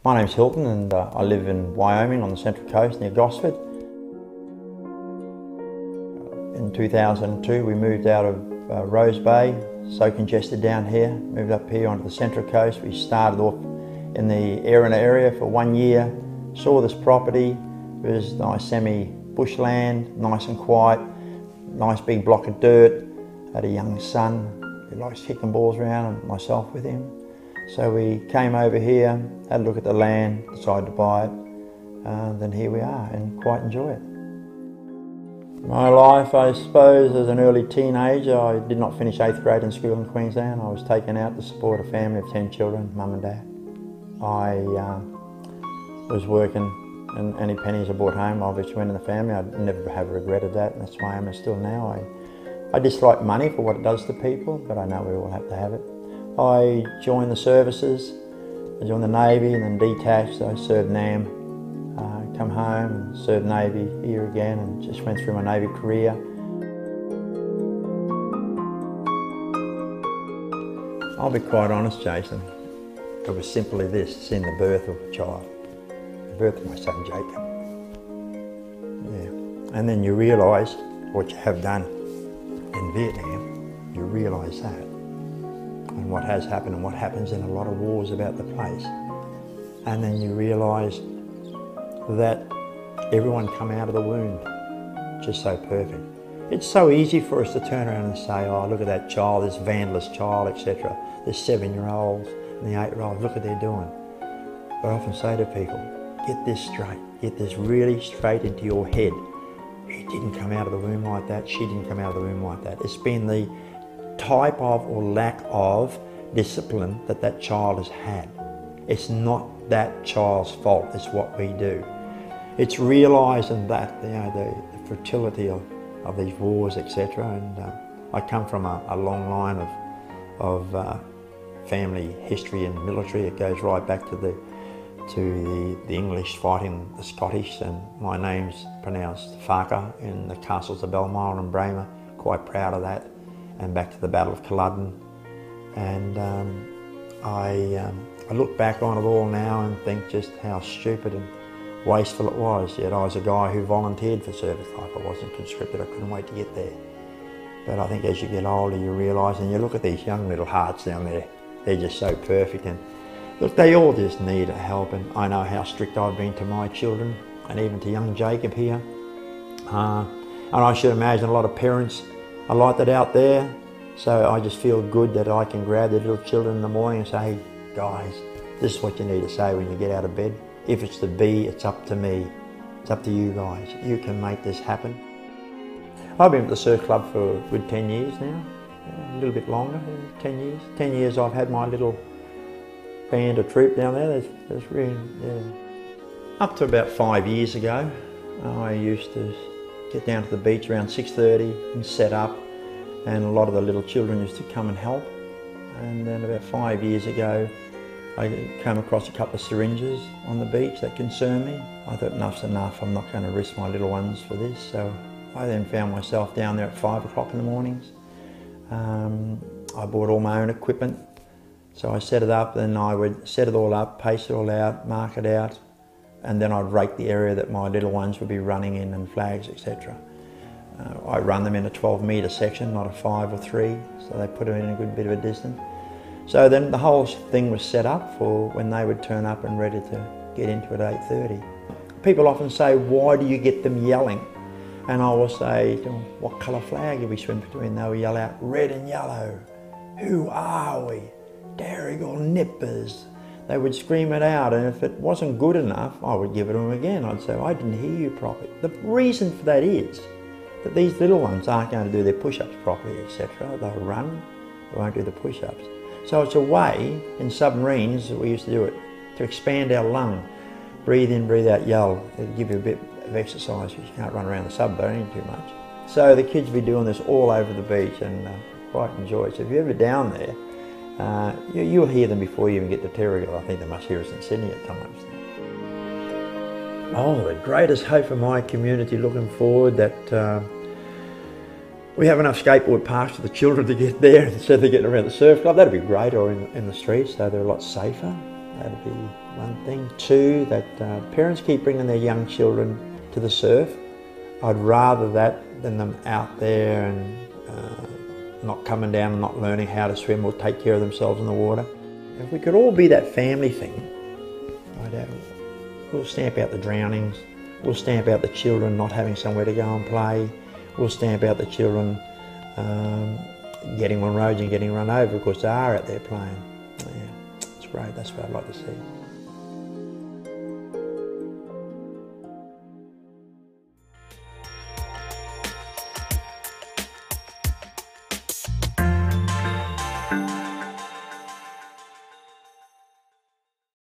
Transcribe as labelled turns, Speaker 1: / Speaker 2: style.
Speaker 1: My name's Hilton and I live in Wyoming on the Central Coast near Gosford. In 2002 we moved out of Rose Bay, so congested down here, moved up here onto the Central Coast. We started off in the Erina area for 1 year, saw this property. It was nice semi-bushland, nice and quiet, nice big block of dirt. Had a young son who likes kicking balls around and myself with him. So we came over here, had a look at the land, decided to buy it, and then here we are and quite enjoy it. My life, I suppose, as an early teenager, I did not finish 8th grade in school in Queensland. I was taken out to support a family of 10 children, mum and dad. I was working and any pennies I brought home obviously went in the family. I never have regretted that, and that's why I'm still now. I dislike money for what it does to people, but I know we all have to have it. I joined the services, I joined the Navy and then detached. I served NAM, come home and served Navy here again and just went through my Navy career. I'll be quite honest, Jason, it was simply this, seeing the birth of a child, the birth of my son Jacob. Yeah. And then you realise what you have done in Vietnam, you realise that. And what has happened and what happens in a lot of wars about the place. And then you realise that everyone come out of the womb just so perfect. It's so easy for us to turn around and say, oh, look at that child, this vandalous child, etc. This 7-year-olds and the 8-year-olds, look what they're doing. But I often say to people, get this straight, get this really straight into your head. He didn't come out of the womb like that, she didn't come out of the womb like that. It's been the type of or lack of discipline that that child has had. It's not that child's fault, it's what we do. It's realising that, you know, the fertility of these wars, etc. And I come from a long line of family history and military. It goes right back to the English fighting the Scottish, and my name's pronounced Farquhar in the castles of Balmoral and Braemar. Quite proud of that. And back to the Battle of Culloden. And I look back on it all now and think just how stupid and wasteful it was. Yet I was a guy who volunteered for service life. I wasn't conscripted, I couldn't wait to get there. But I think as you get older you realise, and you look at these young little hearts down there, they're just so perfect. And look, they all just need help, and I know how strict I've been to my children and even to young Jacob here. And I should imagine a lot of parents are like that out there. So I just feel good that I can grab the little children in the morning and say, hey guys, this is what you need to say when you get out of bed. If it's to be, it's up to me. It's up to you guys. You can make this happen. I've been at the surf club for a good 10 years now, a little bit longer, 10 years. 10 years I've had my little band or troop down there. That's really, yeah. Up to about 5 years ago, I used to get down to the beach around 6:30 and set up, and a lot of the little children used to come and help. And then about 5 years ago I came across a couple of syringes on the beach that concerned me. I thought enough's enough, I'm not going to risk my little ones for this. So I then found myself down there at 5 o'clock in the mornings. I bought all my own equipment, so I set it up, then I would set it all up, pace it all out, mark it out, and then I'd rake the area that my little ones would be running in and flags, etc. I run them in a 12-metre section, not a 5 or 3, so they put them in a good bit of a distance. So then the whole thing was set up for when they would turn up and ready to get into it at 8:30. People often say, why do you get them yelling? And I will say, what colour flag do we swim between? They will yell out, red and yellow. Who are we? Terrigal Nippers. They would scream it out, and if it wasn't good enough, I would give it to them again. I'd say, I didn't hear you properly. The reason for that is that these little ones aren't going to do their push-ups properly, etc. They'll run, they won't do the push-ups. So it's a way, in submarines, we used to do it, to expand our lung. Breathe in, breathe out, yell. It'll give you a bit of exercise because you can't run around the submarine too much. So the kids will be doing this all over the beach and quite enjoy it. So if you're ever down there, you'll hear them before you even get to Terrigal. I think they must hear us in Sydney at times. Oh, the greatest hope for my community looking forward, that we have enough skateboard parks for the children to get there instead of getting around the surf club. That'd be great, or in the streets, so they're a lot safer. That'll be one thing. Two, that parents keep bringing their young children to the surf. I'd rather that than them out there and not coming down and not learning how to swim or take care of themselves in the water. If we could all be that family thing, we'll stamp out the drownings, we'll stamp out the children not having somewhere to go and play, we'll stamp out the children getting on roads and getting run over because they are out there playing. Yeah, it's great, that's what I'd like to see.